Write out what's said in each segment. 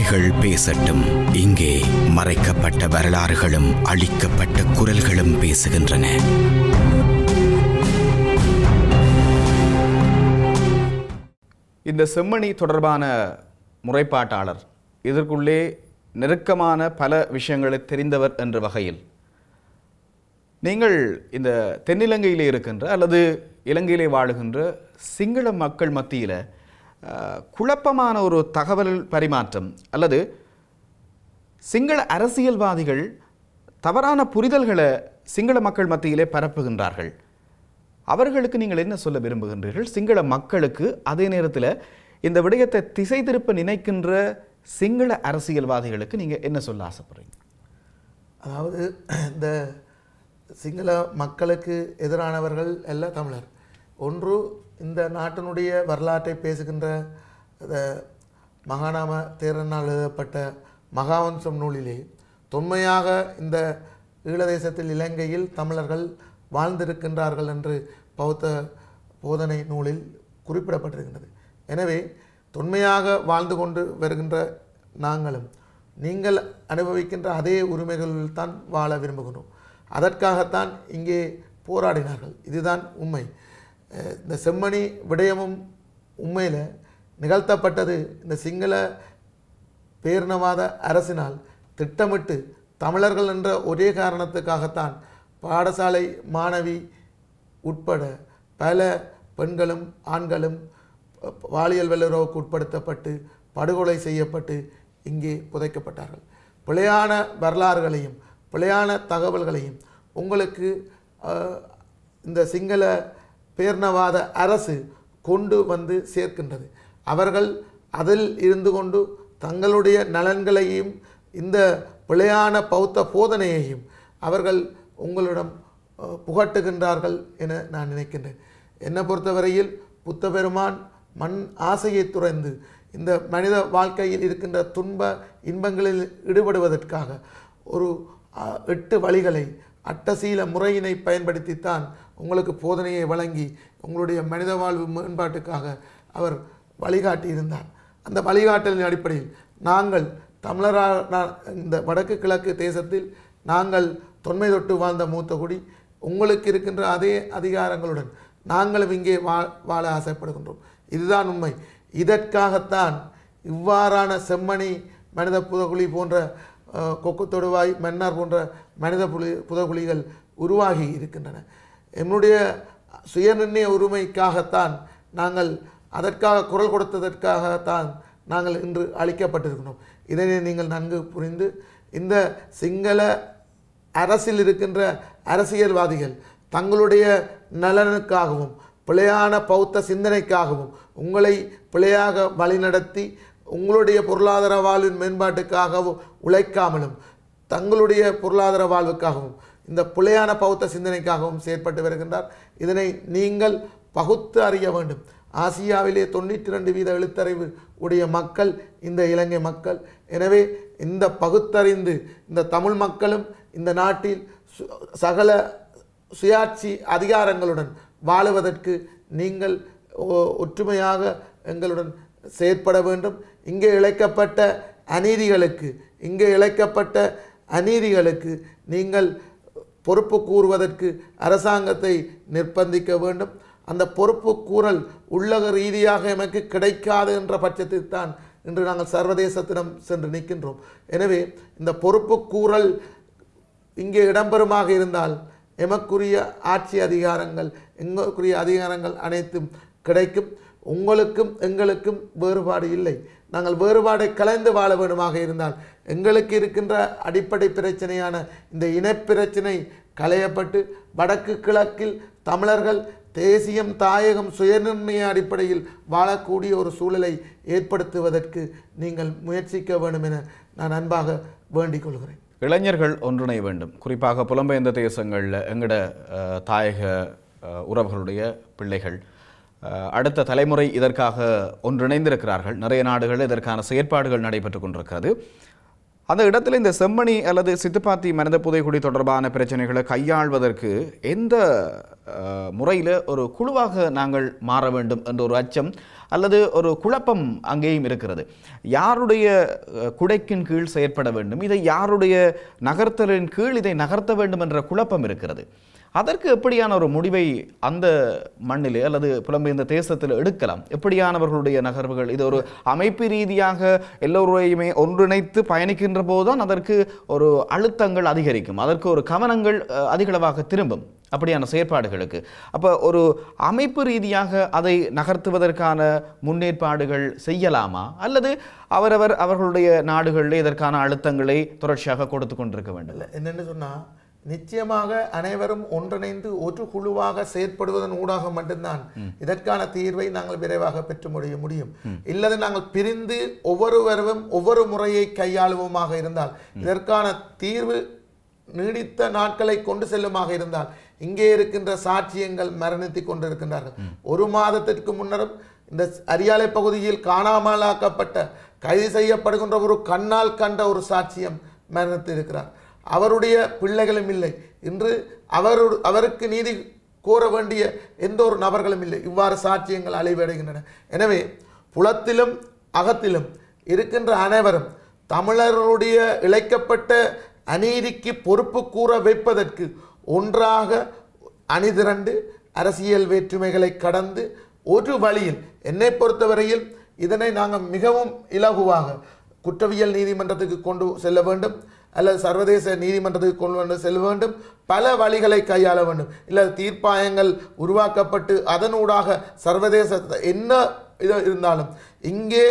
உண்மைகள் பேசட்டும். இங்கே மறைக்கப்பட்ட வரலாறுகளும் அழிக்கப்பட்ட குரல்களும் பேசுகின்றன. இந்த செம்மணி தொடர்பான முறைப்பாட்டாளர் இதற்குள்ளே நெருக்கமான பல விஷயங்களை தெரிந்தவர் என்ற வகையில் நீங்கள் இந்த தென்னிலங்கையிலே இருக்கின்ற அல்லது இலங்கையிலே வாழுகின்ற சிங்கள மக்கள் மத்தியில் குழப்பமான ஒரு தகவல் பரிமாற்றம் அல்லது சிங்கள அரசியல்வாதிகள் தவறான புரிதல்களை சிங்கள மக்கள் மத்தியிலே பரப்புகின்றார்கள். அவர்களுக்கு நீங்கள் என்ன சொல்ல விரும்புகின்றீர்கள்? சிங்கள மக்களுக்கு அதே நேரத்தில் இந்த விடயத்தை திசை திருப்ப நினைக்கின்ற சிங்கள அரசியல்வாதிகளுக்கு நீங்கள் என்ன சொல்ல ஆசைப்படுறீங்க? அதாவது இந்த சிங்கள மக்களுக்கு எதிரானவர்கள் எல்லாம் தமிழர். ஒன்று இந்த நாட்டினுடைய வரலாற்றை பேசுகின்ற மகாநாம தேரனால் எழுதப்பட்ட மகாவம்சம் நூலிலே தொன்மையாக இந்த ஈழதேசத்தில் இலங்கையில் தமிழர்கள் வாழ்ந்திருக்கின்றார்கள் என்று பௌத்த போதனை நூலில் குறிப்பிடப்பட்டிருக்கின்றது. எனவே தொன்மையாக வாழ்ந்து கொண்டு வருகின்ற நாங்களும் நீங்கள் அனுபவிக்கின்ற அதே உரிமைகளில் தான் வாழ விரும்புகின்றோம். அதற்காகத்தான் இங்கே போராடினார்கள். இதுதான் உண்மை. இந்த செம்மணி விடயமும் உண்மையில் நிகழ்த்தப்பட்டது இந்த சிங்கள பேரினவாத அரசினால் திட்டமிட்டு தமிழர்கள் என்ற ஒரே காரணத்துக்காகத்தான் பாடசாலை மாணவி உட்பட பல பெண்களும் ஆண்களும் பாலியல் வல்லுறவுக்கு உட்படுத்தப்பட்டு படுகொலை செய்யப்பட்டு இங்கே புதைக்கப்பட்டார்கள். பிழையான வரலாறுகளையும் பிழையான தகவல்களையும் உங்களுக்கு இந்த சிங்கள பேரினவாத அரசு கொண்டு வந்து சேர்க்கின்றது. அவர்கள் அதில் இருந்து கொண்டு தங்களுடைய நலன்களையும் இந்த பிழையான பௌத்த போதனையையும் அவர்கள் உங்களிடம் புகட்டுகின்றார்கள் என நான் நினைக்கின்றேன். என்னை பொறுத்தவரையில் புத்த பெருமான் மண் ஆசையை துறந்து இந்த மனித வாழ்க்கையில் இருக்கின்ற துன்ப இன்பங்களில் ஈடுபடுவதற்காக ஒரு 8 வழிகளை அட்டசீல முறையினை பயன்படுத்தித்தான் உங்களுக்கு போதனையை வழங்கி உங்களுடைய மனித வாழ்வு மேம்பாட்டுக்காக அவர் வழிகாட்டி இருந்தார். அந்த வழிகாட்டலின் அடிப்படையில் நாங்கள் தமிழராக இந்த வடக்கு கிழக்கு தேசத்தில் நாங்கள் தொன்மை தொட்டு வாழ்ந்த மூத்த குடி உங்களுக்கு இருக்கின்ற அதே அதிகாரங்களுடன் நாங்களும் இங்கே வாழ ஆசைப்படுகின்றோம். இதுதான் உண்மை. இதற்காகத்தான் இவ்வாறான செம்மணி மனித புதகுழி போன்ற கொக்கு தொடுவாய் மன்னார் போன்ற மனித புதகுழிகள் உருவாகி இருக்கின்றன. என்னுடைய சுயநிர்ணய உரிமைக்காகத்தான் நாங்கள் அதற்காக குரல் கொடுத்ததற்காகத்தான் நாங்கள் இன்று அளிக்கப்பட்டிருக்கிறோம். இதனை நீங்கள் நன்கு புரிந்து இந்த சிங்கள அரசில் இருக்கின்ற அரசியல்வாதிகள் தங்களுடைய நலனுக்காகவும் பிழையான பௌத்த சிந்தனைக்காகவும் உங்களை பிழையாக வழிநடத்தி உங்களுடைய பொருளாதார வாழ்வின் மேம்பாட்டுக்காகவும் உழைக்காமலும் தங்களுடைய பொருளாதார வாழ்வுக்காகவும் இந்த பிழையான பௌத்த சிந்தனைக்காகவும் செயற்பட்டு வருகின்றார். இதனை நீங்கள் பகுத்து அறிய வேண்டும். ஆசியாவிலே 92% எழுத்தறிவு உடைய மக்கள் இந்த இலங்கை மக்கள். எனவே இந்த பகுத்தறிந்து இந்த தமிழ் மக்களும் இந்த நாட்டில் சகல சுயாட்சி அதிகாரங்களுடன் வாழுவதற்கு நீங்கள் ஒற்றுமையாக எங்களுடன் செயற்பட வேண்டும். இங்கே இழைக்கப்பட்ட அநீதிகளுக்கு நீங்கள் பொறுப்பு கூறுவதற்கு அரசாங்கத்தை நிர்பந்திக்க வேண்டும். அந்த பொறுப்பு கூறல் உள்ளக ரீதியாக எமக்கு கிடைக்காது என்ற பட்சத்தில் தான் இன்று நாங்கள் சர்வதேசத்திடம் சென்று நிற்கின்றோம். எனவே இந்த பொறுப்பு கூறல் இங்கே இடம்பெறுமாக இருந்தால் எமக்குரிய ஆட்சி அதிகாரங்கள் எங்களுக்குரிய அதிகாரங்கள் அனைத்தும் கிடைக்கும். உங்களுக்கும் எங்களுக்கும் வேறுபாடு இல்லை. நாங்கள் வேறுபாடை கலைந்து வாழ வேண்டுமாக இருந்தால் எங்களுக்கு இருக்கின்ற அடிப்படை பிரச்சனையான இந்த இனப்பிரச்சனை களையப்பட்டு வடக்கு கிழக்கில் தமிழர்கள் தேசியம் தாயகம் சுயநிர்ணய அடிப்படையில் வாழக்கூடிய ஒரு சூழலை ஏற்படுத்துவதற்கு நீங்கள் முயற்சிக்க வேண்டும் என நான் அன்பாக வேண்டிக் கொள்கிறேன். இளைஞர்கள் ஒன்றிணைய வேண்டும். குறிப்பாக புலம்பெயர்ந்த தேசங்களில் எங்கட தாயக உறவுகளுடைய பிள்ளைகள் அடுத்த தலைமுறை இதற்காக ஒன்றிணைந்திருக்கிறார்கள். நிறைய நாடுகளில் இதற்கான செயற்பாடுகள் நடைபெற்று கொண்டிருக்கிறது. அந்த இடத்துல இந்த செம்மணி அல்லது சித்துப்பாத்தி மனித புதைகுழி தொடர்பான பிரச்சனைகளை கையாள்வதற்கு எந்த முறையில் ஒரு குழுவாக நாங்கள் மாற வேண்டும் என்ற ஒரு அச்சம் அல்லது ஒரு குழப்பம் அங்கேயும் இருக்கிறது. யாருடைய குடைக்கின் கீழ் செயற்பட வேண்டும், இதை யாருடைய நகர்த்தலின் கீழ் இதை நகர்த்த வேண்டும் என்ற குழப்பம் இருக்கிறது. அதற்கு எப்படியான ஒரு முடிவை அந்த மண்ணிலே அல்லது புலம்பெயர்ந்த தேசத்தில் எடுக்கலாம்? எப்படியானவர்களுடைய நகர்வுகள்? இது ஒரு அமைப்பு ரீதியாக எல்லோரையுமே ஒன்றிணைத்து பயணிக்கின்ற போதுதான் அதற்கு ஒரு அழுத்தங்கள் அதிகரிக்கும், அதற்கு ஒரு கவனங்கள் அதிகளவாக திரும்பும் அப்படியான செயற்பாடுகளுக்கு. அப்போ ஒரு அமைப்பு ரீதியாக அதை நகர்த்துவதற்கான முன்னேற்பாடுகள் செய்யலாமா, அல்லது அவர்களுடைய நாடுகளில் இதற்கான அழுத்தங்களை தொடர்ச்சியாக கொடுத்து கொண்டிருக்க வேண்டும்? என்னென்னு சொன்னால், நிச்சயமாக அனைவரும் ஒன்றிணைந்து ஒரு குழுவாக செயற்படுவதன் ஊடாக மட்டும்தான் இதற்கான தீர்வை நாங்கள் விரைவாக பெற்று முடியும். இல்லது நாங்கள் பிரிந்து ஒவ்வொருவரும் ஒவ்வொரு முறையை கையாளுவோமாக இருந்தால், இதற்கான தீர்வு நீடித்த நாட்களை கொண்டு செல்லுமாக இருந்தால், இங்கே இருக்கின்ற சாட்சியங்கள் மரணித்து கொண்டிருக்கின்றார்கள். ஒரு மாதத்திற்கு முன்னரும் இந்த அரியாலை பகுதியில் காணாமலாக்கப்பட்ட கைது செய்யப்படுகின்ற ஒரு கண்ணால் கண்ட ஒரு சாட்சியம் மரணித்து இருக்கிறார். அவருடைய பிள்ளைகளும் இல்லை. இன்று அவருக்கு நீதி கோர வேண்டிய எந்த ஒரு நபர்களும் இல்லை. இவ்வாறு சாட்சியங்கள் அலைவடைகின்றன. எனவே புலத்திலும் அகத்திலும் இருக்கின்ற அனைவரும் தமிழர்களுடைய இழைக்கப்பட்ட அநீதிக்கு பொறுப்பு கூற வைப்பதற்கு ஒன்றாக அணிதிரண்டு அரசியல் வேற்றுமைகளை கடந்து ஒரு வழியில், என்னை பொறுத்தவரையில் இதனை நாங்கள் மிகவும் இலகுவாக குற்றவியல் நீதிமன்றத்துக்கு கொண்டு செல்ல வேண்டும், அல்லது சர்வதேச நீதிமன்றத்துக்கு கொண்டு வந்து செல்ல வேண்டும். பல வழிகளை கையாள வேண்டும். இல்லை தீர்ப்பாயங்கள் உருவாக்கப்பட்டு அதனூடாக சர்வதேச என்ன இது இருந்தாலும் இங்கே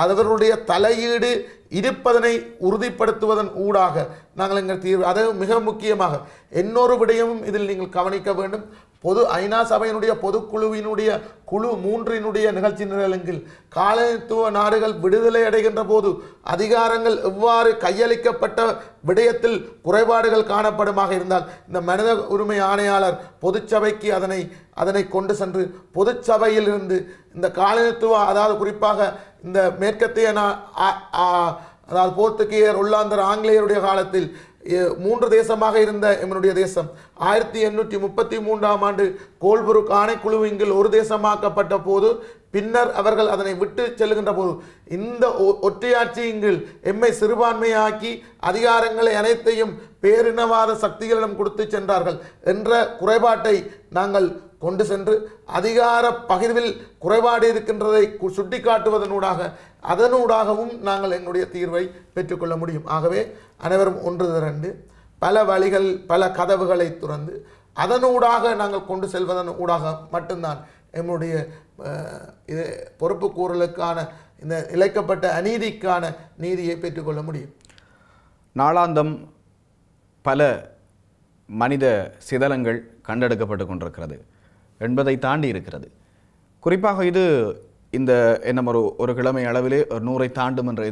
அவர்களுடைய தலையீடு இருப்பதனை உறுதிப்படுத்துவதன் ஊடாக நாங்கள் எங்கள் தீர்வு, அதை மிக முக்கியமாக இன்னொரு விடயமும் இதில் நீங்கள் கவனிக்க வேண்டும். ஐநா சபையினுடைய பொதுக்குழுவினுடைய குழு 3 நிகழ்ச்சி நிரலங்கில் காலனித்துவ நாடுகள் விடுதலை அடைகின்ற போது அதிகாரங்கள் எவ்வாறு கையளிக்கப்பட்ட விடயத்தில் குறைபாடுகள் காணப்படுமாக இருந்தால், இந்த மனித உரிமை ஆணையாளர் பொதுச்சபைக்கு அதனை கொண்டு சென்று பொதுச்சபையில் இருந்து இந்த காலனித்துவ, அதாவது குறிப்பாக இந்த மேற்கத்திய அதாவது போர்த்துகீயர், ஒல்லாந்தர், ஆங்கிலேயருடைய காலத்தில் 3 தேசமாக இருந்த எம்முடைய தேசம் 1833ஆம் ஆண்டு கோல்புருக் ஆணைக்குழுவின் ஒரு தேசமாக்கப்பட்ட போது, பின்னர் அவர்கள் அதனை விட்டு செல்லுகின்ற போது இந்த ஒற்றையாட்சியின் எம்மை சிறுபான்மையாக்கி அதிகாரங்களை அனைத்தையும் பேரினவாத சக்திகளிடம் கொடுத்து சென்றார்கள் என்ற குறைபாட்டை நாங்கள் கொண்டு சென்று அதிகார பகிர்வில் குறைபாடு இருக்கின்றதை சுட்டிக்காட்டுவதனூடாக அதனூடாகவும் நாங்கள் எங்களுடைய தீர்வை பெற்றுக்கொள்ள முடியும். ஆகவே அனைவரும் ஒன்று திரண்டு பல வழிகள், பல கதவுகளை துறந்து அதனூடாக நாங்கள் கொண்டு செல்வதன் ஊடாக மட்டும்தான் எம்முடைய இது பொறுப்பு கூறலுக்கான, இந்த இழைக்கப்பட்ட அநீதிக்கான நீதியை பெற்றுக்கொள்ள முடியும். நாளாந்தம் பல மனித சிதலங்கள் கண்டெடுக்கப்பட்டு கொண்டிருக்கிறது என்பதை தாண்டி இருக்கிறது. குறிப்பாக இது இந்த என்ன ஒரு கிழமை அளவிலே 100ஐ தாண்டும் என்ற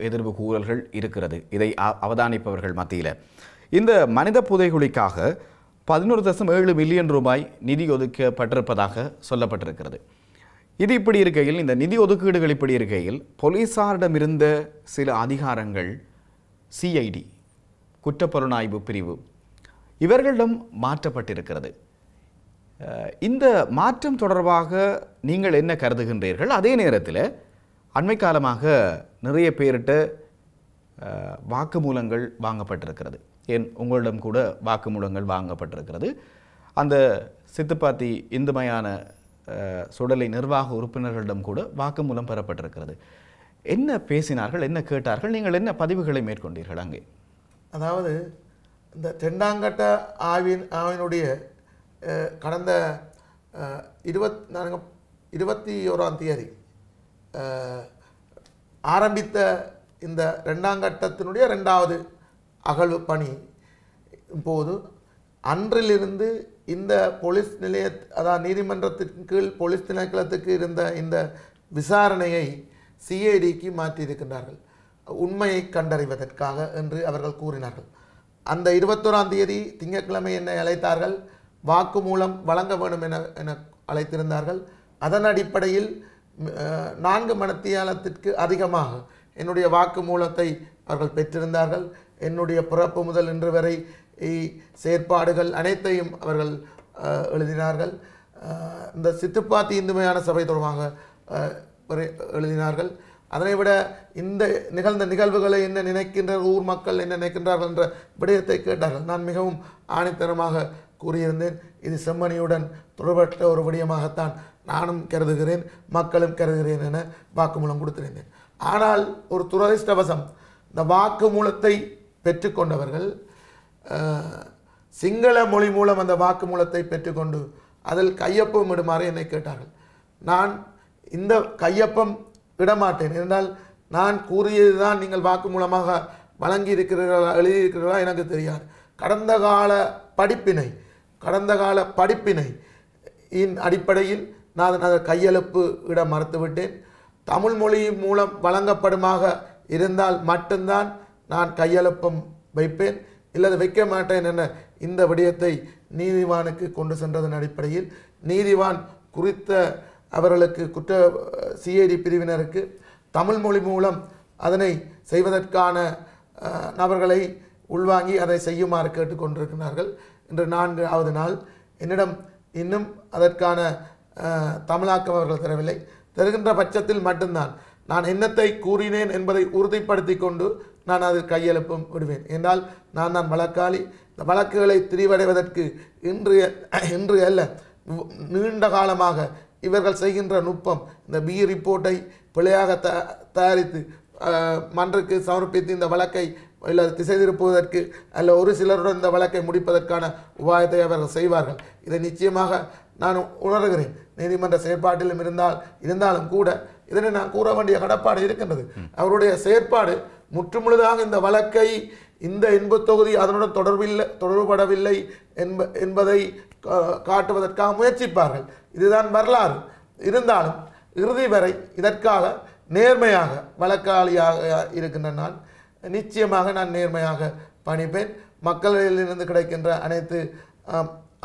எதிர்வு கூறல்கள் இருக்கிறது. இதை அவதானிப்பவர்கள் மத்தியில் இந்த மனித புதைகுழிக்காக 11.7 மில்லியன் ரூபாய் நிதி ஒதுக்கப்பட்டிருப்பதாக சொல்லப்பட்டிருக்கிறது. இது இப்படி இருக்கையில், இந்த நிதி ஒதுக்கீடுகள் இப்படி இருக்கையில், போலீசாரிடமிருந்த சில அதிகாரங்கள் சிஐடி குற்றப்புலனாய்வு பிரிவு இவர்களிடம் மாற்றப்பட்டிருக்கிறது. இந்த மாற்றம் தொடர்பாக நீங்கள் என்ன கருதுகின்றீர்கள்? அதே நேரத்தில் அண்மை காலமாக நிறைய பேரிட்ட வாக்குமூலங்கள் வாங்கப்பட்டிருக்கிறது. ஏன் உங்களிடம் கூட வாக்குமூலங்கள் வாங்கப்பட்டிருக்கிறது. அந்த சித்துப்பாத்தி இந்துமயான சுடலை நிர்வாக உறுப்பினர்களிடம் கூட வாக்குமூலம் பெறப்பட்டிருக்கிறது. என்ன பேசினார்கள், என்ன கேட்டார்கள், நீங்கள் என்ன பதிவுகளை மேற்கொண்டீர்கள் அங்கே? அதாவது இந்த 2ஆம் கட்ட ஆய்வினுடைய கடந்த 21ஆம் தேதி ஆரம்பித்த இந்த 2ஆம் கட்டத்தினுடைய 2வது அகழ்வு பணி போது அன்றிலிருந்து இந்த போலீஸ் நிலைய, அதாவது நீதிமன்றத்தின் கீழ் போலீஸ் திணைக்களத்துக்கு இருந்த இந்த விசாரணையை சிஐடிக்கு மாற்றியிருக்கின்றார்கள், உண்மையை கண்டறிவதற்காக என்று அவர்கள் கூறினார்கள். அந்த 21ஆம் தேதி திங்கட்கிழமை என்னை அழைத்தார்கள். வாக்குமூலம் வழங்க வேண்டும் என அழைத்திருந்தார்கள். அதன் அடிப்படையில் 4 மணித்தியாலத்திற்கு அதிகமாக என்னுடைய வாக்குமூலத்தை அவர்கள் பெற்றிருந்தார்கள். என்னுடைய பிறப்பு முதல் இன்று வரை செயற்பாடுகள் அனைத்தையும் அவர்கள் எழுதினார்கள். இந்த சித்துப்பாத்தி இந்துமையான சபை தொடர்பாக எழுதினார்கள். அதனை விட இந்த நிகழ்ந்த நிகழ்வுகளை என்ன நினைக்கின்ற ஊர் மக்கள் என்ன நினைக்கின்றார்கள் என்ற விடயத்தை கேட்டார்கள். நான் மிகவும் ஆணித்தரமாக கூறியிருந்தேன், இது செம்மணியுடன் தொடர்பட்ட ஒரு விடயமாகத்தான் நானும் கருதுகிறேன், மக்களும் கருதுகிறேன் என வாக்குமூலம் கொடுத்திருந்தேன். ஆனால் ஒரு துரதிர்ஷ்டவசம், இந்த வாக்குமூலத்தை பெற்றுக்கொண்டவர்கள் சிங்கள மொழி மூலம் அந்த வாக்குமூலத்தை பெற்றுக்கொண்டு அதில் கையொப்பம் இடுமாறு என்னை கேட்டார்கள். நான் இந்த கையொப்பம் இடமாட்டேன். என்றால் நான் கூறியதுதான் நீங்கள் வாக்குமூலமாக வழங்கி இருக்கிறீர்களா எழுதியிருக்கிறீர்களா எனக்கு தெரியாது. கடந்த கால படிப்பினை இன் அடிப்படையில் நான் அதை கையெழுப்பு இட மறுத்துவிட்டேன். தமிழ் மொழி மூலம் வழங்கப்படுமாக இருந்தால் மட்டும்தான் நான் கையெழுப்பம் வைப்பேன், இல்லது வைக்க மாட்டேன் என இந்த விடயத்தை நீதிவானுக்கு கொண்டு சென்றதன் அடிப்படையில் நீதிவான் குறித்த அவர்களுக்கு குற்ற சிஐடி பிரிவினருக்கு தமிழ் மொழி மூலம் அதனை செய்வதற்கான நபர்களை உள்வாங்கி அதை செய்யுமாறு கேட்டுக்கொண்டிருக்கிறார்கள். இன்று 4வது நாள். என்னிடம் இன்னும் அதற்கான தமிழாக்கம் அவர்கள் தரவில்லை. தருகின்ற பட்சத்தில் மட்டும்தான் நான் என்னத்தை கூறினேன் என்பதை உறுதிப்படுத்தி கொண்டு நான் அதில் கையெழுப்பும் விடுவேன். என்றால் நான் தான் வழக்காளி. இந்த வழக்குகளை திரிவடைவதற்கு இன்று அல்ல, நீண்ட காலமாக இவர்கள் செய்கின்ற நுட்பம், இந்த பி ரிப்போர்ட்டை பிழையாக தயாரித்து மன்றுக்கு சமர்ப்பித்து இந்த வழக்கை இல்லை திசை திருப்புவதற்கு அல்ல ஒரு சிலருடன் இந்த வழக்கை முடிப்பதற்கான உபாயத்தை அவர்கள் செய்வார்கள். இதை நிச்சயமாக நான் உணர்கிறேன். நீதிமன்ற செயற்பாட்டிலும் இருந்தாலும் கூட இதனை நான் கூற வேண்டிய கடப்பாடு இருக்கின்றது. அவருடைய செயற்பாடு முற்றுமுழுதாக இந்த வழக்கை இந்த இன்பு தொகுதி அதனுடன் தொடர்படவில்லை என்பதை காட்டுவதற்காக முயற்சிப்பார்கள். இதுதான் வரலாறு. இருந்தாலும் இறுதி வரை இதற்காக நேர்மையாக வழக்காளியாக இருக்கின்ற நான் நிச்சயமாக நான் நேர்மையாக பணிப்பேன். மக்களிலிருந்து கிடைக்கின்ற அனைத்து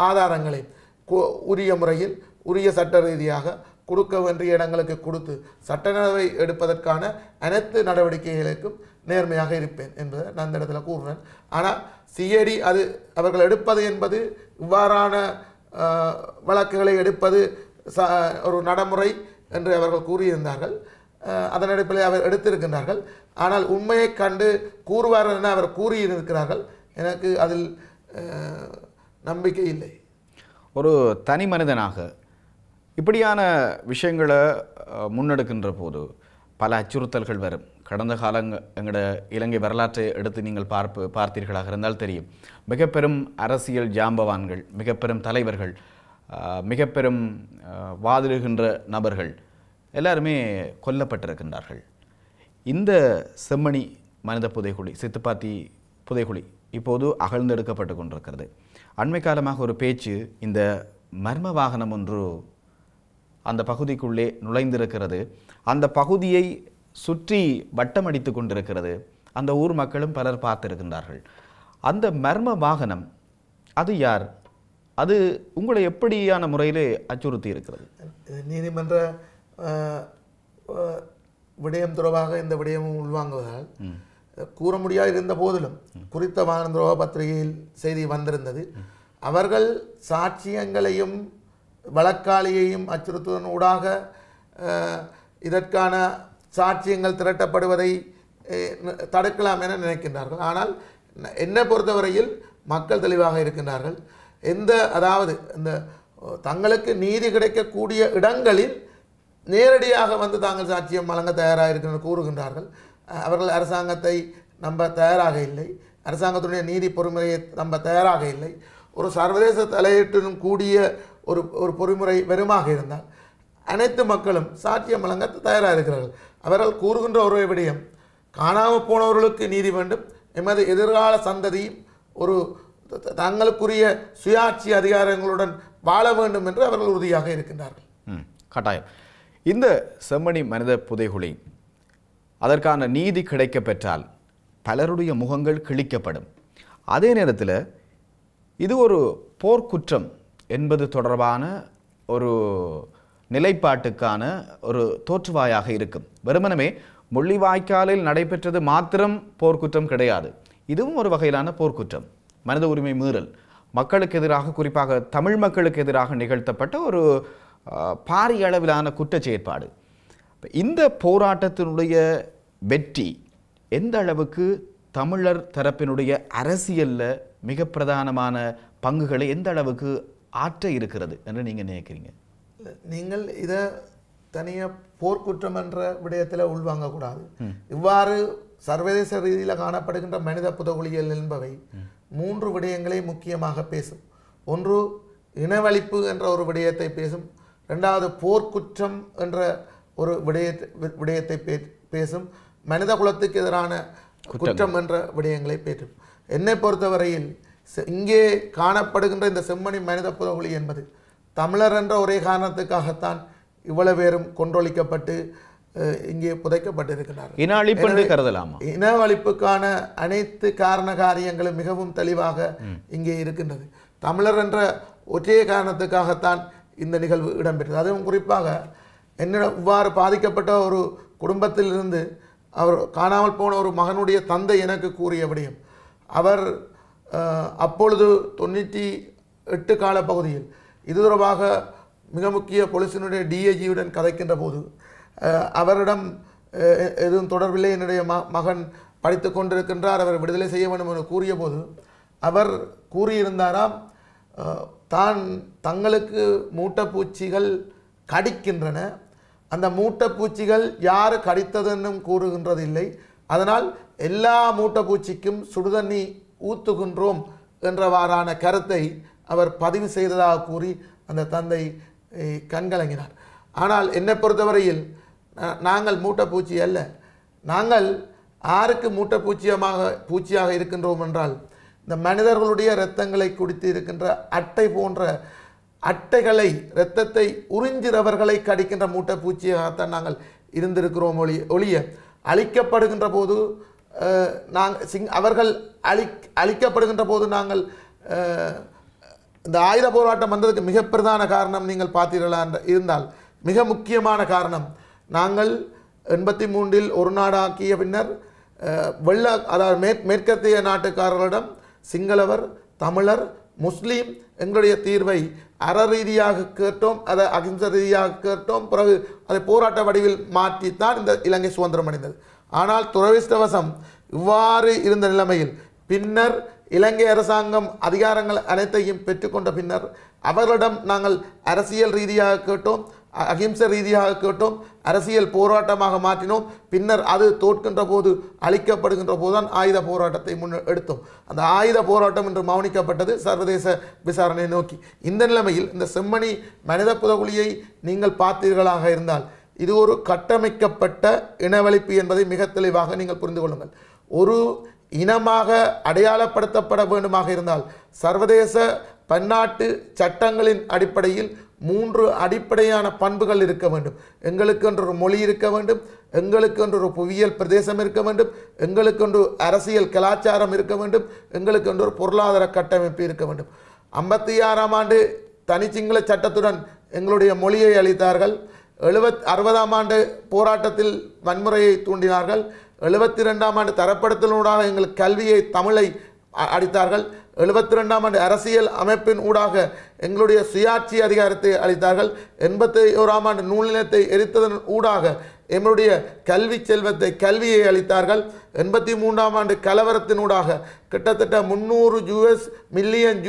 ஆதாரங்களையும் உரிய முறையில் உரிய சட்ட ரீதியாக கொடுக்க வேண்டிய இடங்களுக்கு கொடுத்து சட்டநடவை எடுப்பதற்கான அனைத்து நடவடிக்கைகளுக்கும் நேர்மையாக இருப்பேன் என்பதை நான் இந்த இடத்துல கூறுறேன். ஆனால் சிஐடி அது அவர்கள் எடுப்பது என்பது இவ்வாறான வழக்குகளை எடுப்பது ஒரு நடைமுறை என்று அவர்கள் கூறியிருந்தார்கள். அதன் அடிப்படையில் அவர் எடுத்திருக்கின்றார்கள். ஆனால் உண்மையை கண்டு கூறுவார்கள் என அவர் கூறியிருக்கிறார்கள். எனக்கு அதில் நம்பிக்கை இல்லை. ஒரு தனி மனிதனாக இப்படியான விஷயங்களை முன்னெடுக்கின்ற போது பல அச்சுறுத்தல்கள் வரும். கடந்த எங்களோட இலங்கை வரலாற்றை எடுத்து நீங்கள் பார்த்தீர்களாக இருந்தால் தெரியும். மிக பெரும் அரசியல் ஜாம்பவான்கள், மிக பெரும் தலைவர்கள், மிக பெரும் வாதிடுகின்ற நபர்கள் எல்லாருமே கொல்லப்பட்டிருக்கின்றார்கள். இந்த செம்மணி மனித புதைகுழி, சித்துப்பாத்தி புதைகுழி இப்போது அகழ்ந்தெடுக்கப்பட்டு கொண்டிருக்கிறது. அண்மை காலமாக ஒரு பேச்சு, இந்த மர்ம வாகனம் ஒன்று அந்த பகுதிக்குள்ளே நுழைந்திருக்கிறது, அந்த பகுதியை சுற்றி வட்டமடித்து கொண்டிருக்கிறது, அந்த ஊர் மக்களும் பலர் பார்த்திருக்கின்றார்கள். அந்த மர்ம வாகனம் அது யார்? அது உங்களை எப்படியான முறையில் அச்சுறுத்தி இருக்கிறது? நீதிமன்ற விடயம் தொடர்பாக இந்த விடயமும் உள்வாங்குவதால் கூற முடியாது. இருந்த போதிலும் குறித்த வாகன பத்திரிகையில் செய்தி வந்திருந்தது. அவர்கள் சாட்சியங்களையும் வழக்காளியையும் அச்சுறுத்துவதன் ஊடாக இதற்கான சாட்சியங்கள் திரட்டப்படுவதை தடுக்கலாம் என நினைக்கின்றார்கள். ஆனால் என்னை பொறுத்தவரையில் மக்கள் தெளிவாக இருக்கின்றார்கள். அதாவது இந்த தங்களுக்கு நீதி கிடைக்கக்கூடிய இடங்களில் நேரடியாக வந்து தாங்கள் சாட்சியம் வழங்க தயாராக இருக்கிற கூறுகின்றார்கள். அவர்கள் அரசாங்கத்தை நம்ப தயாராக இல்லை, அரசாங்கத்துடைய நீதி பொறிமுறையை நம்ப தயாராக இல்லை. ஒரு சர்வதேச தலையீட்டுடன் கூடிய ஒரு பொறிமுறை வெறுமாக இருந்தால் அனைத்து மக்களும் சாட்சியம் வழங்க தயாராக இருக்கிறார்கள். அவர்கள் கூறுகின்ற ஒரு விடயம், காணாமல் போனவர்களுக்கு நீதி வேண்டும், எமது எதிர்கால சந்ததியும் ஒரு தங்களுக்குரிய சுயாட்சி அதிகாரங்களுடன் வாழ வேண்டும் என்று அவர்கள் உறுதியாக இருக்கின்றார்கள். கட்டாயம். இந்த செம்மணி மனித புதைகுழி அதற்கான நீதி கிடைக்க பெற்றால் பலருடைய முகங்கள் கிழிக்கப்படும். அதே நேரத்தில் இது ஒரு போர்க்குற்றம் என்பது தொடர்பான ஒரு நிலைப்பாட்டுக்கான ஒரு தோற்றுவாயாக இருக்கும். வெறுமனமே முள்ளிவாய்க்காலில் நடைபெற்றது மாத்திரம் போர்க்குற்றம் கிடையாது. இதுவும் ஒரு வகையிலான போர்க்குற்றம், மனித உரிமை மீறல், மக்களுக்கு எதிராக, குறிப்பாக தமிழ் மக்களுக்கு எதிராக நிகழ்த்தப்பட்ட ஒரு பாரிய அளவிலான குற்ற செயற்பாடு. இந்த போராட்டத்தினுடைய வெற்றி எந்த அளவுக்கு தமிழர் தரப்பினுடைய அரசியலில் மிக பிரதானமான பங்குகளை எந்த அளவுக்கு ஆற்ற இருக்கிறது என்று நீங்கள் நினைக்கிறீங்க? நீங்கள் இதை தனியாக போர்க்குற்றம் என்ற விடயத்தில் உள்வாங்கக்கூடாது. இவ்வாறு சர்வதேச ரீதியில் காணப்படுகின்ற மனித புதகுலியல் என்பவை 3 விடயங்களை முக்கியமாக பேசும். ஒன்று இனவழிப்பு என்ற ஒரு விடயத்தை பேசும். 2வது போர்க்குற்றம் என்ற ஒரு விடயத்தை பேசும். மனித குலத்துக்கு எதிரான குற்றம் என்ற விடயங்களை பேசும். என்னை பொறுத்தவரையில் இங்கே காணப்படுகின்ற இந்த செம்மணி மனித புதகுலி என்பது தமிழர் என்ற ஒரே காரணத்துக்காகத்தான் இவ்வளவு பேரும் கொன்றொழிக்கப்பட்டு இங்கே புதைக்கப்பட்டிருக்கிறார்கள். இனவழிப்புக்கான அனைத்து காரண காரியங்களும் மிகவும் தெளிவாக இங்கே இருக்கின்றது. தமிழர் என்ற ஒரே காரணத்துக்காகத்தான் இந்த நிகழ்வு இடம்பெற்றது. அதுவும் குறிப்பாக இவ்வாறு பாதிக்கப்பட்ட ஒரு குடும்பத்திலிருந்து அவர் காணாமல் போன ஒரு மகனுடைய தந்தை எனக்கு கூறிய விடயம், அவர் அப்பொழுது 98 கால பகுதியில் இது தொடர்பாக மிக முக்கிய போலீசினுடைய டிஐஜியுடன் கதைக்கின்ற போது அவரிடம் எதுவும் தொடர்பில்லை, என்னுடைய மகன் படித்து கொண்டிருக்கின்றார், அவர் விடுதலை செய்ய வேண்டும் என்று கூறிய போது அவர் கூறியிருந்தாராம், தங்களுக்கு மூட்டைப்பூச்சிகள் கடிக்கின்றன, அந்த மூட்டைப்பூச்சிகள் யார் கடித்ததென்னும் கூறுகின்றதில்லை, அதனால் எல்லா மூட்டைப்பூச்சிக்கும் சுடுதண்ணி ஊத்துகின்றோம் என்றவாறான கருத்தை அவர் பதிவு செய்ததாக கூறி அந்த தந்தை கண்கலங்கினார். ஆனால் என்னை பொறுத்தவரையில் நாங்கள் மூட்டைப்பூச்சி அல்ல, நாங்கள் யாருக்கு பூச்சியாக இருக்கின்றோம் என்றால் இந்த மனிதர்களுடைய இரத்தங்களை குடித்து இருக்கின்ற அட்டை போன்ற அட்டைகளை, இரத்தத்தை உறிஞ்சிறவர்களை கடிக்கின்ற மூட்டைப்பூச்சியாகத்தான் நாங்கள் இருந்திருக்கிறோம். ஒழிய அழிக்கப்படுகின்ற போது அவர்கள் அழிக்கப்படுகின்ற போது நாங்கள் இந்த ஆயுத போராட்டம் வந்ததுக்கு மிக பிரதான காரணம் நீங்கள் பார்த்தீர்களா இருந்தால் மிக முக்கியமான காரணம், நாங்கள் 83 ஒரு நாடாக்கிய பின்னர் அதாவது மேற்கத்திய நாட்டுக்காரர்களிடம் சிங்களவர், தமிழர், முஸ்லீம் எங்களுடைய தீர்வை அறரீதியாக கேட்டோம், அதை அகிம்சை ரீதியாக கேட்டோம், பிறகு அதை போராட்ட வடிவில் மாற்றித்தான் இந்த இலங்கை சுதந்திரம் அடைந்தது. ஆனால் துரதிர்ஷ்டவசம் இவ்வாறு இருந்த நிலைமையில் பின்னர் இலங்கை அரசாங்கம் அதிகாரங்கள் அனைத்தையும் பெற்றுக்கொண்ட பின்னர் அவர்களிடம் நாங்கள் அரசியல் ரீதியாக கேட்டோம், அகிம்சை ரீதியாக கேட்டோம், அரசியல் போராட்டமாக மாற்றினோம். பின்னர் அது தோற்கின்ற போது, அழிக்கப்படுகின்ற போதுதான் ஆயுத போராட்டத்தை எடுத்தோம். அந்த ஆயுத போராட்டம் என்று மௌனிக்கப்பட்டது சர்வதேச விசாரணையை நோக்கி. இந்த நிலைமையில் இந்த செம்மணி மனித புதகுலியை நீங்கள் பார்த்தீர்களாக இருந்தால் இது ஒரு கட்டமைக்கப்பட்ட இனவழிப்பு என்பதை மிக தெளிவாக நீங்கள் புரிந்து கொள்ளுங்கள். ஒரு இனமாக அடையாளப்படுத்தப்பட வேண்டுமாக இருந்தால் சர்வதேச பன்னாட்டு சட்டங்களின் அடிப்படையில் 3 அடிப்படையான பண்புகள் இருக்க வேண்டும். எங்களுக்கென்று ஒரு மொழி இருக்க வேண்டும், எங்களுக்கென்று ஒரு புவியியல் பிரதேசம் இருக்க வேண்டும், எங்களுக்கென்று அரசியல் கலாச்சாரம் இருக்க வேண்டும், எங்களுக்கென்று ஒரு பொருளாதார கட்டமைப்பு இருக்க வேண்டும். 56ஆம் ஆண்டு தனிச்சிங்கள சட்டத்துடன் எங்களுடைய மொழியை அளித்தார்கள். 60ஆம் ஆண்டு போராட்டத்தில் வன்முறையை தூண்டினார்கள். 72ஆம் ஆண்டு தரப்படுத்தலூடாக எங்கள் கல்வியை, தமிழை அளித்தார்கள். 72ஆம் ஆண்டு அரசியல் அமைப்பின் ஊடாக எங்களுடைய சுயாட்சி அதிகாரத்தை அளித்தார்கள். 81ஆம் ஆண்டு நூல் நிலையத்தை எரித்ததன் ஊடாக எங்களுடைய கல்வி செல்வத்தை, கல்வியை அளித்தார்கள். 83ஆம் ஆண்டு கலவரத்தினூடாக கிட்டத்தட்ட $300 மில்லியன்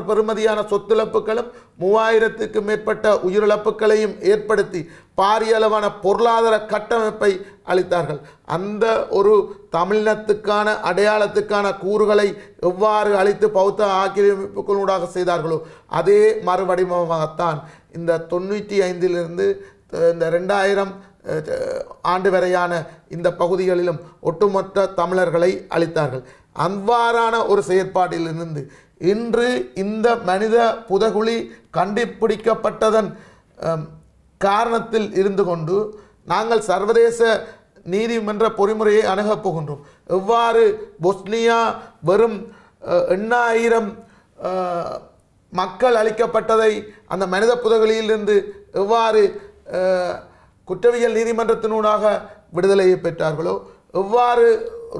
பெறுமதியான சொத்துழப்புகளும் 3000க்கும் மேற்பட்ட உயிரிழப்புகளையும் ஏற்படுத்தி பாரிய அளவான பொருளாதார கட்டமைப்பை அளித்தார்கள். அந்த ஒரு தமிழினத்துக்கான அடையாளத்துக்கான கூறுகளை எவ்வாறு அளித்து பௌத்த ஆக்கிரமிப்புகளூடாக செய்தார்களோ அதே மறுவடிவமாகத்தான் இந்த 95லிருந்து இந்த 2000 ஆண்டு வரையான இந்த பகுதிகளிலும் ஒட்டுமொத்த தமிழர்களை அளித்தார்கள். அவ்வாறான ஒரு செயற்பாட்டிலிருந்து இன்று இந்த மனித புதகுழி கண்டுபிடிக்கப்பட்டதன் காரணத்தில் இருந்து கொண்டு நாங்கள் சர்வதேச நீதிமன்ற பொறிமுறையை அணுகப் போகின்றோம். எவ்வாறு பொஸ்னியா வெறும் 8000 மக்கள் அளிக்கப்பட்டதை அந்த மனித புதகுழியிலிருந்து எவ்வாறு குற்றவியல் நீதிமன்றத்தினூடாக விடுதலையை பெற்றார்களோ, எவ்வாறு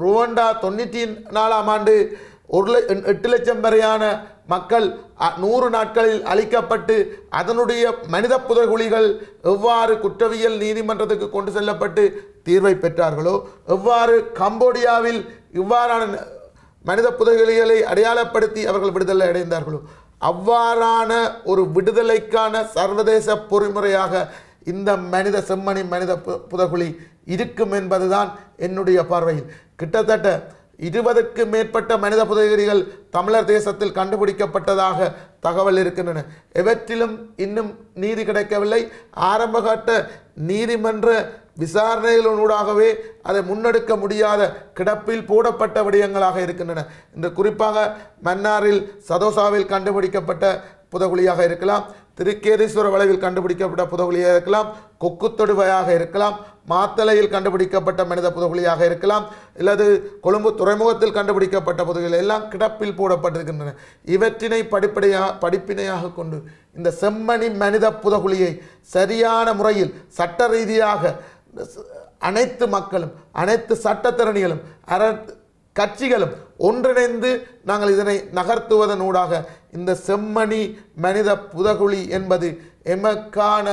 ருவண்டா 94ஆம் ஆண்டு 8 லட்சம் வரையான மக்கள் 100 நாட்களில் அழிக்கப்பட்டு அதனுடைய மனித புதைகுழிகள் எவ்வாறு குற்றவியல் நீதிமன்றத்துக்கு கொண்டு செல்லப்பட்டு தீர்வை பெற்றார்களோ, எவ்வாறு கம்போடியாவில் இவ்வாறான மனித புதைகுழிகளை அடையாளப்படுத்தி அவர்கள் விடுதலை அடைந்தார்களோ, அவ்வாறான ஒரு விடுதலைக்கான சர்வதேச பொறிமுறையாக இந்த செம்மணி மனித புதைகுழி இருக்கும் என்பதுதான் என்னுடைய பார்வையில். கிட்டத்தட்ட 20க்கு மேற்பட்ட மனித புதைகுழிகள் தமிழர் தேசத்தில் கண்டுபிடிக்கப்பட்டதாக தகவல் இருக்கின்றன. எவற்றிலும் இன்னும் நீதி கிடைக்கவில்லை. ஆரம்பகட்ட நீதிமன்ற விசாரணைகளூடாகவே அதை முன்னெடுக்க முடியாத கிடப்பில் போடப்பட்ட விடயங்களாக இருக்கின்றன. இந்த குறிப்பாக மன்னாரில் சதோசாவில் கண்டுபிடிக்கப்பட்ட புதைகுழியாக இருக்கலாம், திருக்கேதீஸ்வர வளைவில் கண்டுபிடிக்கப்பட்ட புதைகுழியாக இருக்கலாம், கொக்குத்தொடுவையாக இருக்கலாம், மாத்தளையில் கண்டுபிடிக்கப்பட்ட மனித புதைகுழியாக இருக்கலாம், அல்லது கொழும்பு துறைமுகத்தில் கண்டுபிடிக்கப்பட்ட புதைகுழிகள் எல்லாம் கிடப்பில் போடப்பட்டிருக்கின்றன. இவற்றினை படிப்பினையாக கொண்டு இந்த செம்மணி மனித புதைகுழியை சரியான முறையில் சட்ட ரீதியாக அனைத்து மக்களும், அனைத்து சட்டத்திறனிகளும், கட்சிகளும் ஒன்றிணைந்து நாங்கள் இதனை நகர்த்துவதனூடாக இந்த செம்மணி மனித புதைகுழி என்பது எமக்கான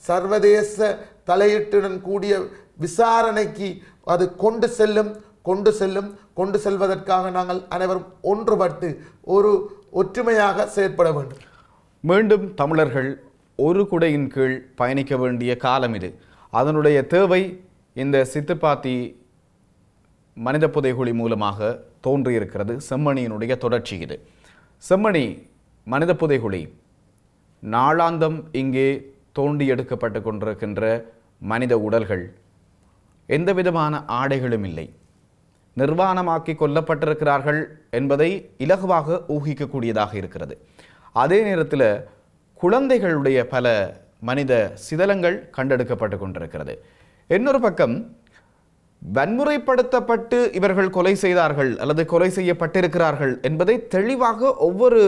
சர்வதேச தலையீட்டுடன் கூடிய விசாரணைக்கு அது கொண்டு செல்வதற்காக நாங்கள் அனைவரும் ஒன்றுபட்டு ஒரு ஒற்றுமையாக செயற்பட வேண்டும். மீண்டும் தமிழர்கள் ஒரு குடையின் கீழ் பயணிக்க வேண்டிய காலம் இது. அதனுடைய தேவை இந்த சித்துப்பாத்தி மனித புதைகுழி மூலமாக தோன்றியிருக்கிறது. செம்மணியினுடைய தொடர்ச்சி இது. செம்மணி மனித புதைகுழி நாளாந்தம் இங்கே தோண்டி எடுக்கப்பட்டு கொண்டிருக்கின்ற மனித உடல்கள் எந்த விதமான ஆடைகளும் இல்லை, நிர்வாணமாக்கி கொல்லப்பட்டிருக்கிறார்கள் என்பதை இலகுவாக ஊகிக்கக்கூடியதாக இருக்கிறது. அதே நேரத்தில் குழந்தைகளுடைய பல மனித சிதலங்கள் கண்டெடுக்கப்பட்டு கொண்டிருக்கிறது. இன்னொரு பக்கம் வன்முறைப்படுத்தப்பட்டு இவர்கள் கொலை செய்தார்கள் அல்லது கொலை செய்யப்பட்டிருக்கிறார்கள் என்பதை தெளிவாக ஒவ்வொரு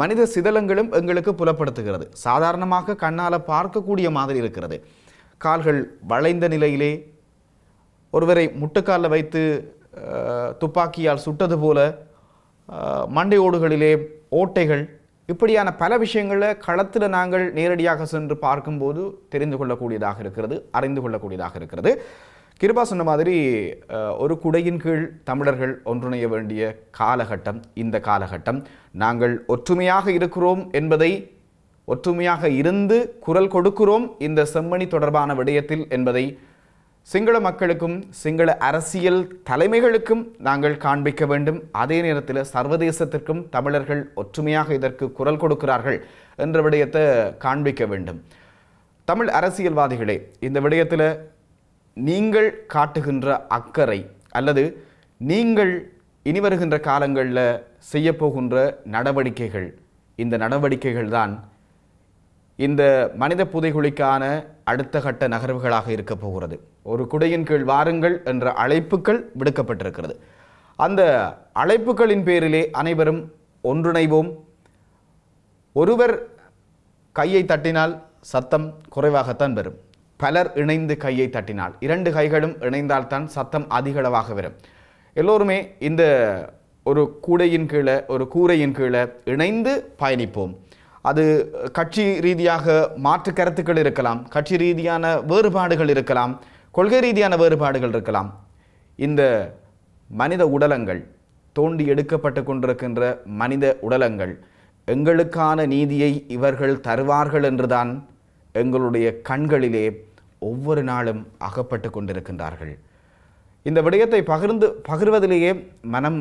மனித சிதலங்களும் எங்களுக்கு புலப்படுத்துகிறது. சாதாரணமாக கண்ணால் பார்க்கக்கூடிய மாதிரி இருக்கிறது. கால்கள் வளைந்த நிலையிலே, ஒருவரை முட்டுக்காலில் வைத்து துப்பாக்கியால் சுட்டது போல, மண்டையோடுகளிலே ஓட்டைகள், இப்படியான பல விஷயங்களை களத்தில் நாங்கள் நேரடியாக சென்று பார்க்கும்போது தெரிந்து கொள்ளக்கூடியதாக இருக்கிறது, அறிந்து கொள்ளக்கூடியதாக இருக்கிறது. கிருபா சொன்ன மாதிரி ஒரு குடையின் கீழ் தமிழர்கள் ஒன்றிணைய வேண்டிய காலகட்டம் இந்த காலகட்டம். நாங்கள் ஒற்றுமையாக இருக்கிறோம் என்பதை, ஒற்றுமையாக இருந்து குரல் கொடுக்கிறோம் இந்த செம்மணி தொடர்பான விடயத்தில் என்பதை சிங்கள மக்களுக்கும் சிங்கள அரசியல் தலைமைகளுக்கும் நாங்கள் காண்பிக்க வேண்டும். அதே நேரத்தில் சர்வதேசத்திற்கும் தமிழர்கள் ஒற்றுமையாக இதற்கு குரல் கொடுக்கிறார்கள் என்ற விடயத்தை காண்பிக்க வேண்டும். தமிழ் அரசியல்வாதிகளே, இந்த விடயத்தில் நீங்கள் காட்டுகின்ற அக்கறை அல்லது நீங்கள் இனி வருகின்ற காலங்களில் செய்யப்போகின்ற நடவடிக்கைகள், இந்த நடவடிக்கைகள் தான் இந்த மனித புதைகுழிக்கான அடுத்த கட்ட நகர்வுகளாக இருக்க போகிறது. ஒரு குடையின் கீழ் வாருங்கள் என்ற அழைப்புகள் விடுக்கப்பட்டிருக்கிறது. அந்த அழைப்புகளின் பேரிலே அனைவரும் ஒன்றிணைவோம். ஒருவர் கையை தட்டினால் சத்தம் குறைவாகத்தான் வரும். பலர் இணைந்து கையை தட்டினால், 2 கைகளும் இணைந்தால்தான் சத்தம் அதிகளவாக வரும். எல்லோருமே இந்த ஒரு கூடையின் கீழே, ஒரு கூரையின் கீழே இணைந்து பயணிப்போம். அது கட்சி ரீதியாக மாற்று கருத்துக்கள் இருக்கலாம், கட்சி ரீதியான வேறுபாடுகள் இருக்கலாம், கொள்கை ரீதியான வேறுபாடுகள் இருக்கலாம். இந்த மனித உடலங்கள், தோண்டி எடுக்கப்பட்டு கொண்டிருக்கின்ற மனித உடலங்கள், எங்களுக்கான நீதியை இவர்கள் தருவார்கள் என்றுதான் எங்களுடைய கண்களிலே ஒவ்வொரு நாளும் அகப்பட்டு கொண்டிருக்கின்றார்கள். இந்த விடயத்தை பகிர்வதிலேயே மனம்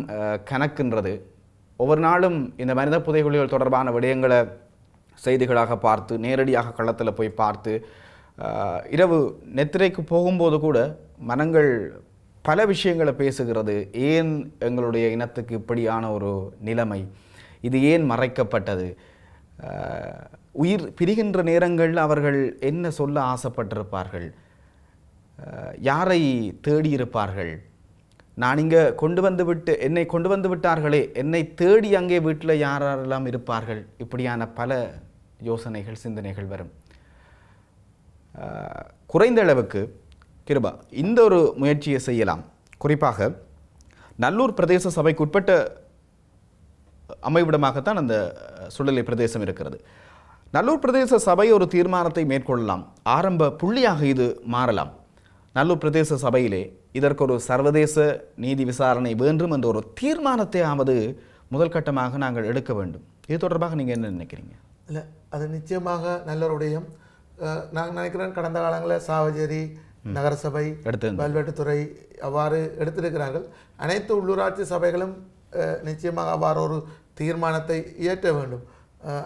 கனக்கின்றது. ஒவ்வொரு நாளும் இந்த மனித புதைகுழிகள் தொடர்பான விடயங்களை செய்திகளாக பார்த்து, நேரடியாக களத்தில் போய் பார்த்து, இரவு நெத்திரைக்கு போகும்போது கூட மனங்கள் பல விஷயங்களை பேசுகிறது. ஏன் எங்களுடைய இனத்துக்கு இப்படியான ஒரு நிலைமை, இது ஏன் மறைக்கப்பட்டது, உயிர் பிரிகின்ற நேரங்களில் அவர்கள் என்ன சொல்ல ஆசைப்பட்டிருப்பார்கள், யாரை தேடியிருப்பார்கள், நான் இங்கே என்னை கொண்டு வந்து விட்டார்களே, என்னை தேடி அங்கே வீட்டில் யாரெல்லாம் இருப்பார்கள், இப்படியான பல யோசனைகள் சிந்தனைகள் வரும். குறைந்த அளவுக்கு கிருபா இந்த ஒரு முயற்சியை செய்யலாம். குறிப்பாக நல்லூர் பிரதேச சபைக்கு உட்பட்ட அமைவிடமாகத்தான் அந்த சுடலை பிரதேசம் இருக்கிறது. நல்லூர் பிரதேச சபை ஒரு தீர்மானத்தை மேற்கொள்ளலாம். ஆரம்ப புள்ளியாக இது மாறலாம். நல்லூர் பிரதேச சபையிலே இதற்கு ஒரு சர்வதேச நீதி விசாரணை வேண்டும் என்ற ஒரு தீர்மானத்தையாவது முதல் கட்டமாக நாங்கள் எடுக்க வேண்டும். இது தொடர்பாக நீங்கள் என்ன நினைக்கிறீங்க? இல்லை, அது நிச்சயமாக நல்லருடைய நான் நினைக்கிறேன். கடந்த காலங்களில் சாவச்சேரி நகரசபை, கல்வெட்டுத்துறை அவ்வாறு எடுத்திருக்கிறார்கள். அனைத்து உள்ளூராட்சி சபைகளும் நிச்சயமாக அவ்வாறு ஒரு தீர்மானத்தை இயற்ற வேண்டும்.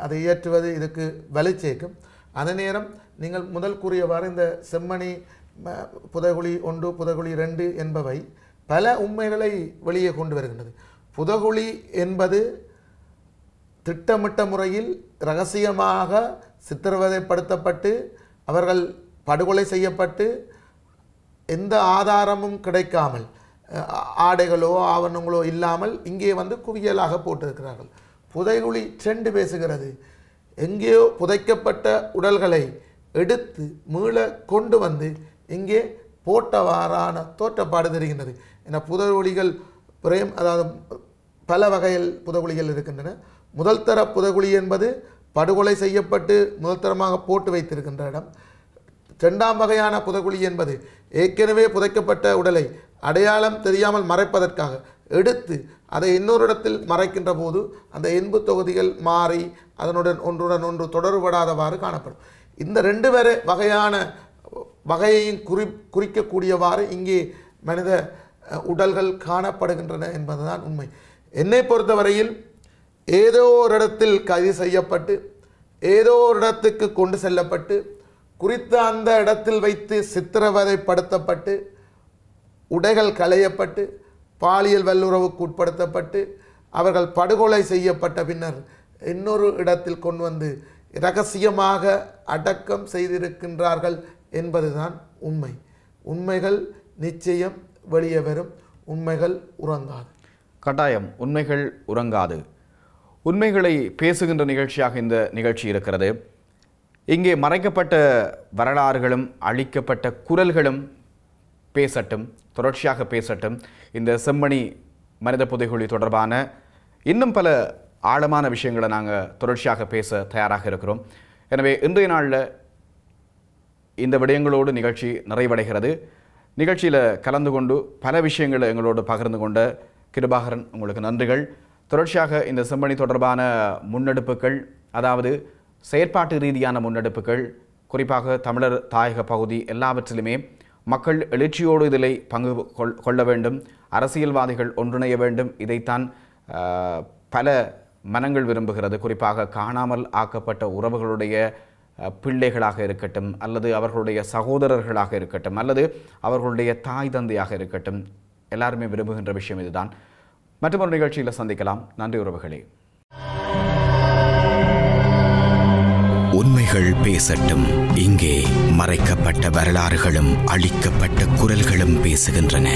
அதை இயற்றுவது இதுக்கு வலு சேர்க்கும். அதே நேரம் நீங்கள் முதல் கூறியவாறு இந்த செம்மணி புதைகுழி 1 புதைகுழி 2 என்பவை பல உண்மைகளை வெளியே கொண்டு வருகின்றது. புதைகுழி என்பது திட்டமிட்ட முறையில் இரகசியமாக சித்திரவதைப்படுத்தப்பட்டு அவர்கள் படுகொலை செய்யப்பட்டு எந்த ஆதாரமும் கிடைக்காமல் ஆடைகளோ ஆவணங்களோ இல்லாமல் இங்கே வந்து குவியலாக போட்டிருக்கிறார்கள். புதைகுழி 2 பேசுகிறது. எங்கேயோ புதைக்கப்பட்ட உடல்களை எடுத்து மீள கொண்டு வந்து இங்கே போட்டவாறான தோற்றப்பாடு தெரிகின்றது. ஏன்னா புதைகுழிகள் அதாவது பல வகையில் புதைகுழிகள் இருக்கின்றன. முதல் தர புதைகுழி என்பது படுகொலை செய்யப்பட்டு முதல் தரமாக போட்டு வைத்திருக்கின்ற இடம். 2ஆம் வகையான புதைகுழி என்பது ஏற்கனவே புதைக்கப்பட்ட உடலை அடையாளம் தெரியாமல் மறைப்பதற்காக எடுத்து அதை இன்னொரு இடத்தில் மறைக்கின்ற போது அந்த எண்பு தொகுதிகள் மாறி அதனுடன் ஒன்று தொடர்படாதவாறு காணப்படும். இந்த 2 வகையான வகையையும் குறிக்கக்கூடியவாறு இங்கே மனித உடல்கள் காணப்படுகின்றன என்பதுதான் உண்மை. என்னை பொறுத்தவரையில் ஏதோ ஒரு இடத்தில் கைது செய்யப்பட்டு ஏதோ ஒரு இடத்துக்கு கொண்டு செல்லப்பட்டு குறித்த அந்த இடத்தில் வைத்து சித்திரவதைப்படுத்தப்பட்டு உடைகள் களையப்பட்டு பாலியல் வல்லுறவுக்கு உட்படுத்தப்பட்டு அவர்கள் படுகொலை செய்யப்பட்ட பின்னர் இன்னொரு இடத்தில் கொண்டு வந்து இரகசியமாக அடக்கம் செய்திருக்கின்றார்கள் என்பதுதான் உண்மை. உண்மைகள் நிச்சயம் வெளியே வரும். உண்மைகள் உறங்காது. கட்டாயம் உண்மைகள் உறங்காது. உண்மைகளை பேசுகின்ற நிகழ்ச்சியாக இந்த நிகழ்ச்சி இருக்கிறது. இங்கே மறைக்கப்பட்ட வரலாறுகளும் அழிக்கப்பட்ட குரல்களும் பேசட்டும், தொடர்ச்சியாக பேசட்டும். இந்த செம்மணி மனித புதைகுழி தொடர்பான இன்னும் பல ஆழமான விஷயங்களை நாங்கள் தொடர்ச்சியாக பேச தயாராக இருக்கிறோம். எனவே இன்றைய நாளில் இந்த விடயங்களோடு நிகழ்ச்சி நிறைவடைகிறது. நிகழ்ச்சியில் கலந்து கொண்டு பல விஷயங்களை எங்களோடு பகிர்ந்து கொண்ட கிருபாகரன், உங்களுக்கு நன்றிகள். தொடர்ச்சியாக இந்த செம்மணி தொடர்பான முன்னெடுப்புகள், அதாவது செயற்பாட்டு ரீதியான முன்னெடுப்புகள், குறிப்பாக தமிழர் தாயக பகுதி எல்லாவற்றிலுமே மக்கள் எழுச்சியோடு இதில் பங்கு கொள்ள வேண்டும். அரசியல்வாதிகள் ஒன்றிணைய வேண்டும். இதைத்தான் பல மனங்கள் விரும்புகிறது. குறிப்பாக காணாமல் ஆக்கப்பட்ட உறவுகளுடைய பிள்ளைகளாக இருக்கட்டும், அல்லது அவர்களுடைய சகோதரர்களாக இருக்கட்டும், அல்லது அவர்களுடைய தாய் தந்தையாக இருக்கட்டும், எல்லாருமே விரும்புகின்ற விஷயம் இதுதான். மற்றொரு நிகழ்ச்சியில் சந்திக்கலாம். நன்றி உறவுகளே. உண்மைகள் பேசட்டும். இங்கே மறைக்கப்பட்ட வரலாறுகளும் அழிக்கப்பட்ட குரல்களும் பேசுகின்றன.